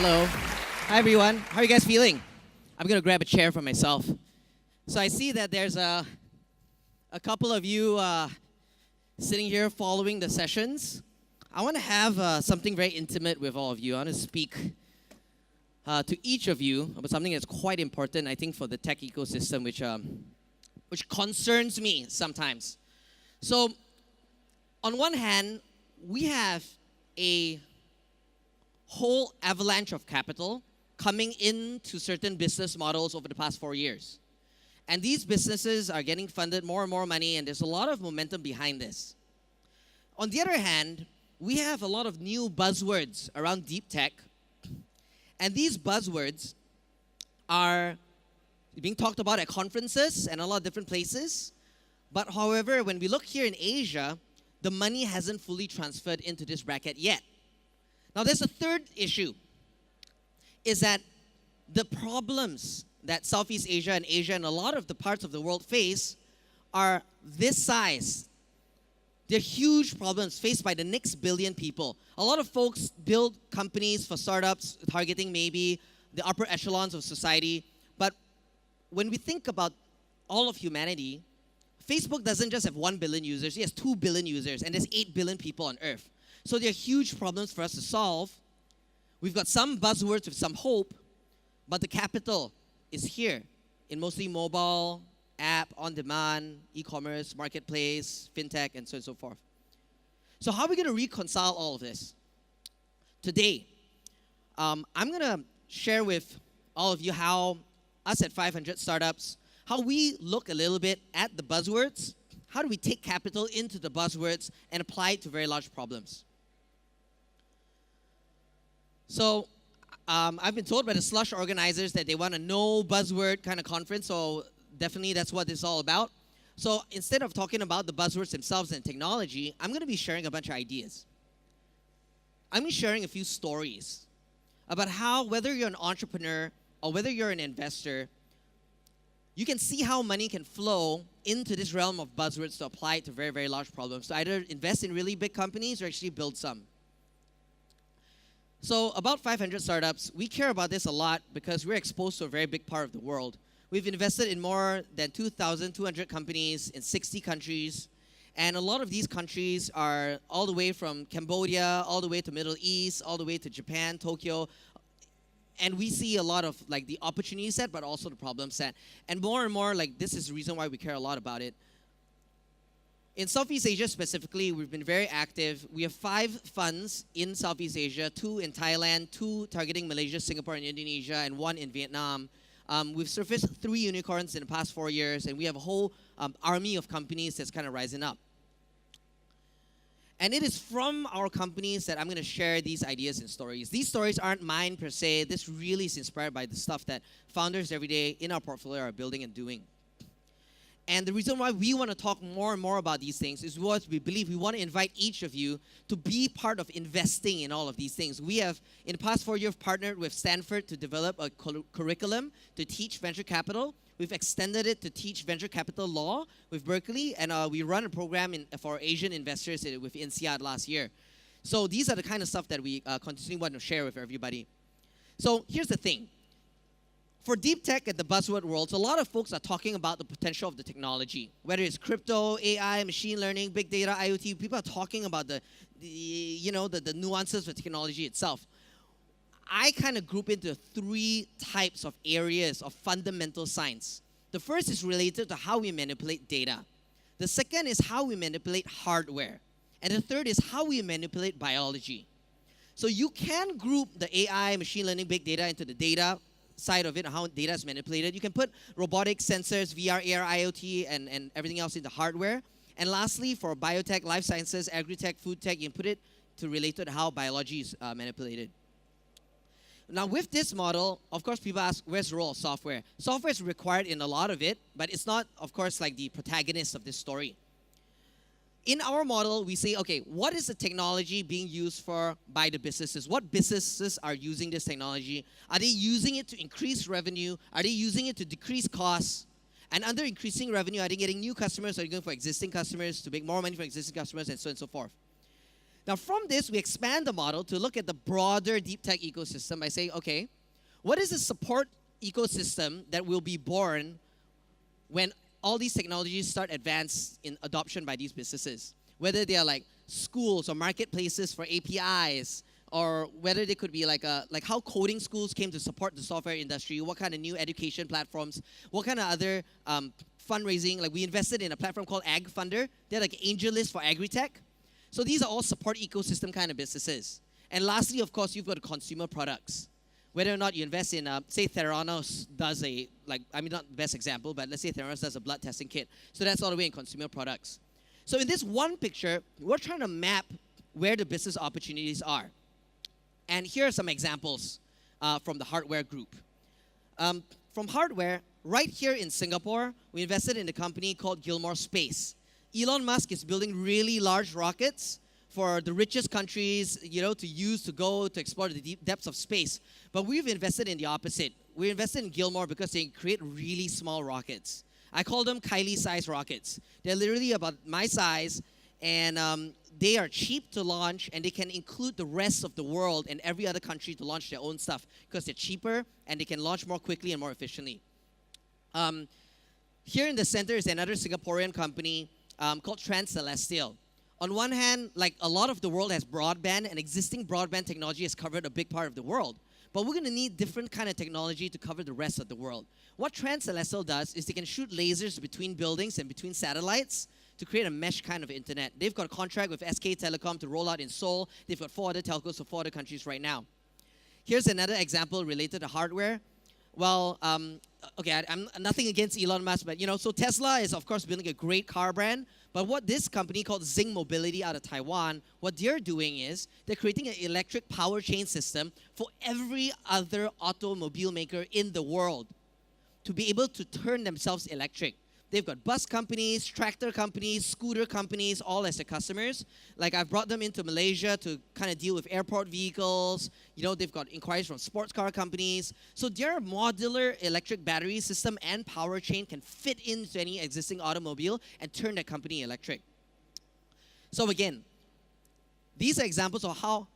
Hello. Hi, everyone. How are you guys feeling? I'm going to grab a chair for myself. So I see that there's a couple of you sitting here following the sessions. I want to have something very intimate with all of you. I want to speak to each of you about something that's quite important, I think, for the tech ecosystem, which concerns me sometimes. So, on one hand, we have a whole avalanche of capital coming into certain business models over the past 4 years. And these businesses are getting funded more and more money, and there's a lot of momentum behind this. On the other hand, we have a lot of new buzzwords around deep tech. And these buzzwords are being talked about at conferences and a lot of different places. But however, when we look here in Asia, the money hasn't fully transferred into this bracket yet. Now, there's a third issue, is that the problems that Southeast Asia and a lot of the parts of the world face are this size. They're huge problems faced by the next billion people. A lot of folks build companies for startups, targeting maybe the upper echelons of society. But when we think about all of humanity, Facebook doesn't just have 1 billion users, it has 2 billion users, and there's 8 billion people on Earth. So there are huge problems for us to solve. We've got some buzzwords with some hope, but the capital is here in mostly mobile, app, on-demand, e-commerce, marketplace, fintech, and so on and so forth. So how are we going to reconcile all of this? Today, I'm going to share with all of you how us at 500 Startups, how we look a little bit at the buzzwords. How do we take capital into the buzzwords and apply it to very large problems? So I've been told by the Slush organizers that they want a no buzzword kind of conference, so definitely that's what this is all about. So instead of talking about the buzzwords themselves and technology, I'm going to be sharing a bunch of ideas. I'm going to be sharing a few stories about how, whether you're an entrepreneur or whether you're an investor, you can see how money can flow into this realm of buzzwords to apply it to very, very large problems. To either invest in really big companies or actually build some. So about 500 Startups, we care about this a lot because we're exposed to a very big part of the world. We've invested in more than 2,200 companies in 60 countries. And a lot of these countries are all the way from Cambodia, all the way to Middle East, all the way to Japan, Tokyo. And we see a lot of like the opportunity set, but also the problem set. And more, like this is the reason why we care a lot about it. In Southeast Asia specifically, we've been very active. We have 5 funds in Southeast Asia, 2 in Thailand, 2 targeting Malaysia, Singapore, and Indonesia, and 1 in Vietnam. We've surfaced 3 unicorns in the past 4 years, and we have a whole army of companies that's kind of rising up. And it is from our companies that I'm going to share these ideas and stories. These stories aren't mine per se. This really is inspired by the stuff that founders every day in our portfolio are building and doing. And the reason why we want to talk more and more about these things is what we believe we want to invite each of you to be part of investing in all of these things. We have, in the past 4 years, partnered with Stanford to develop a curriculum to teach venture capital. We've extended it to teach venture capital law with Berkeley, and we run a program for Asian investors with INSEAD last year. So these are the kind of stuff that we continually want to share with everybody. So here's the thing. For deep tech and the buzzword worlds, a lot of folks are talking about the potential of the technology. Whether it's crypto, AI, machine learning, big data, IoT, people are talking about the nuances of technology itself. I kind of group into 3 types of areas of fundamental science. The first is related to how we manipulate data. The second is how we manipulate hardware. And the third is how we manipulate biology. So you can group the AI, machine learning, big data into the data side of it, how data is manipulated. You can put robotics, sensors, VR, AR, IoT, and everything else into hardware. And lastly, for biotech, life sciences, agri-tech, food tech, you can put it to relate to how biology is manipulated. Now, with this model, of course, people ask, where's the role of software? Software is required in a lot of it, but it's not, of course, like the protagonist of this story. In our model, we say, okay, what is the technology being used for by the businesses? What businesses are using this technology? Are they using it to increase revenue? Are they using it to decrease costs? And under increasing revenue, are they getting new customers? Are they going for existing customers to make more money for existing customers, and so on and so forth? Now, from this, we expand the model to look at the broader deep tech ecosystem by saying, okay, what is the support ecosystem that will be born when all these technologies start advance in adoption by these businesses? Whether they are like schools or marketplaces for APIs, or whether they could be like how coding schools came to support the software industry, what kind of new education platforms, what kind of other fundraising. Like we invested in a platform called Ag Funder. They're like AngelList for agri-tech. So these are all support ecosystem kind of businesses. And lastly, of course, you've got consumer products. Whether or not you invest in, say Theranos does not the best example, but let's say Theranos does a blood testing kit. So that's all the way in consumer products. So in this one picture, we're trying to map where the business opportunities are. And here are some examples from the hardware group. From hardware, right here in Singapore, we invested in a company called Gilmore Space. Elon Musk is building really large rockets for the richest countries, to use to go to explore the deep depths of space. But we've invested in the opposite. We invested in Gilmore because they create really small rockets. I call them Khailee-size rockets. They're literally about my size, and they are cheap to launch, and they can include the rest of the world and every other country to launch their own stuff because they're cheaper and they can launch more quickly and more efficiently. Here in the center is another Singaporean company called Celestial. On one hand, like a lot of the world has broadband, and existing broadband technology has covered a big part of the world. But we're going to need different kind of technology to cover the rest of the world. What Celestial does is they can shoot lasers between buildings and between satellites to create a mesh kind of internet. They've got a contract with SK Telecom to roll out in Seoul. They've got 4 other telcos for 4 other countries right now. Here's another example related to hardware. Well, okay, I'm nothing against Elon Musk, but so Tesla is of course building a great car brand. But what this company called Zing Mobility out of Taiwan, what they're doing is they're creating an electric power chain system for every other automobile maker in the world to be able to turn themselves electric. They've got bus companies, tractor companies, scooter companies, all as their customers. Like I've brought them into Malaysia to kind of deal with airport vehicles. They've got inquiries from sports car companies. So their modular electric battery system and power chain can fit into any existing automobile and turn that company electric. So again, these are examples of how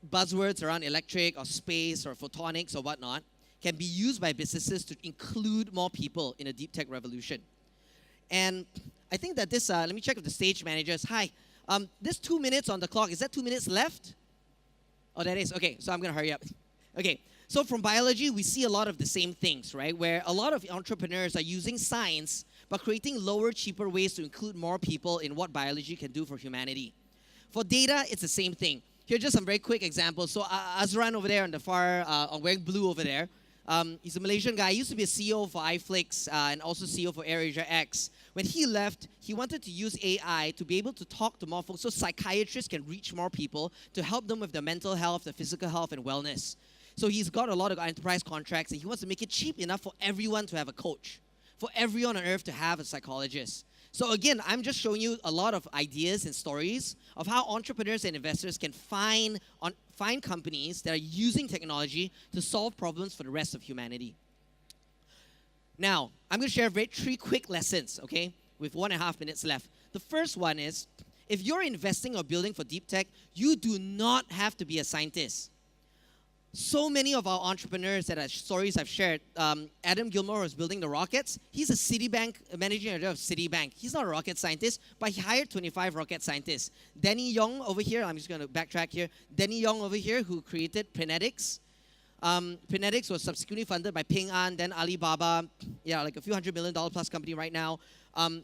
buzzwords around electric or space or photonics or whatnot can be used by businesses to include more people in a deep tech revolution. And I think that this, let me check with the stage managers. Hi, there's 2 minutes on the clock. Is that 2 minutes left? Oh, that is, okay, so I'm gonna hurry up. Okay, so from biology, we see a lot of the same things, right? Where a lot of entrepreneurs are using science, but creating lower, cheaper ways to include more people in what biology can do for humanity. For data, it's the same thing. Here are just some very quick examples. So Azran over there on the far, wearing blue over there, he's a Malaysian guy. He used to be a CEO for iFlix and also CEO for AirAsia X. When he left, he wanted to use AI to be able to talk to more folks so psychiatrists can reach more people to help them with their mental health, their physical health, and wellness. So he's got a lot of enterprise contracts, and he wants to make it cheap enough for everyone to have a coach, for everyone on earth to have a psychologist. So again, I'm just showing you a lot of ideas and stories of how entrepreneurs and investors can find companies that are using technology to solve problems for the rest of humanity. Now, I'm going to share 3 quick lessons, okay, with 1.5 minutes left. The first one is, if you're investing or building for deep tech, you do not have to be a scientist. So many of our entrepreneurs that are stories I've shared, Adam Gilmore was building the rockets. He's a Citibank, managing editor of Citibank. He's not a rocket scientist, but he hired 25 rocket scientists. Danny Yong over here, I'm just going to backtrack here. Danny Yong over here, who created Prenetics. Prenetics was subsequently funded by Ping An, then Alibaba, like a few $100 million plus company right now.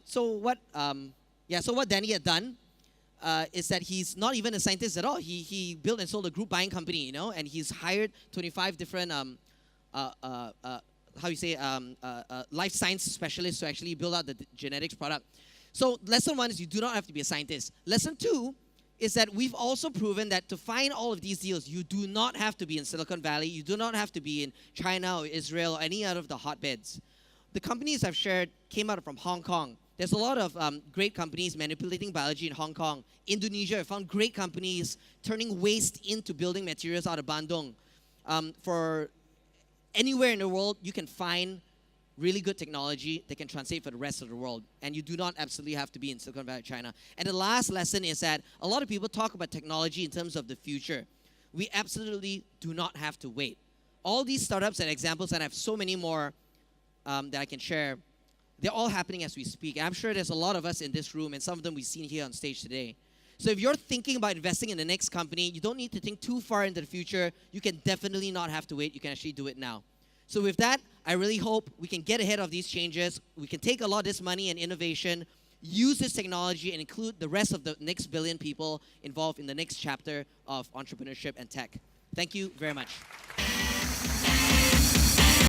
So what Danny had done is that he's not even a scientist at all. He built and sold a group buying company, and he's hired 25 different life science specialists to actually build out the genetics product. So lesson 1 is you do not have to be a scientist. Lesson 2 is that we've also proven that to find all of these deals, you do not have to be in Silicon Valley. You do not have to be in China or Israel or any out of the hotbeds. The companies I've shared came out from Hong Kong. There's a lot of great companies manipulating biology in Hong Kong. Indonesia, I found great companies turning waste into building materials out of Bandung. For anywhere in the world, you can find really good technology that can translate for the rest of the world. And you do not absolutely have to be in Silicon Valley, China. And the last lesson is that a lot of people talk about technology in terms of the future. We absolutely do not have to wait. All these startups and examples, and I have so many more that I can share, they're all happening as we speak. I'm sure there's a lot of us in this room, and some of them we've seen here on stage today. So if you're thinking about investing in the next company, you don't need to think too far into the future. You can definitely not have to wait. You can actually do it now. So with that, I really hope we can get ahead of these changes. We can take a lot of this money and innovation, use this technology, and include the rest of the next billion people involved in the next chapter of entrepreneurship and tech. Thank you very much.